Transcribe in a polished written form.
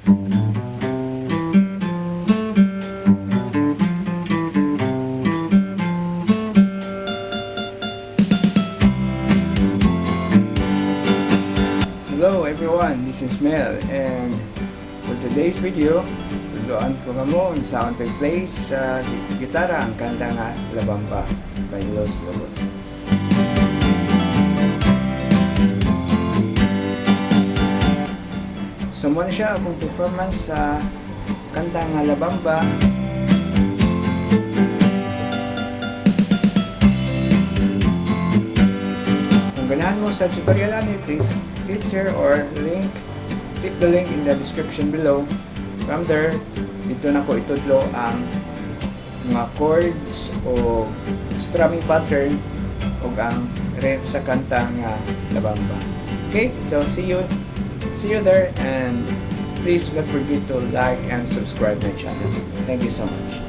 Hello everyone, this is Mel, and for today's video, tuloan ko nga mo sa akong place sa gitara ang kanta nga La Bamba by Los Lobos. So muna siya akong performance sa kanta nga La Bamba. Kung ganahan mo sa tutorial ani, please click here or click the link in the description below. From there, dito na ko itudlo ang mga chords o strumming pattern o ang riff sa kanta nga La Bamba. Okay, so see you there, and please don't forget to like and subscribe my channel. Thank you so much.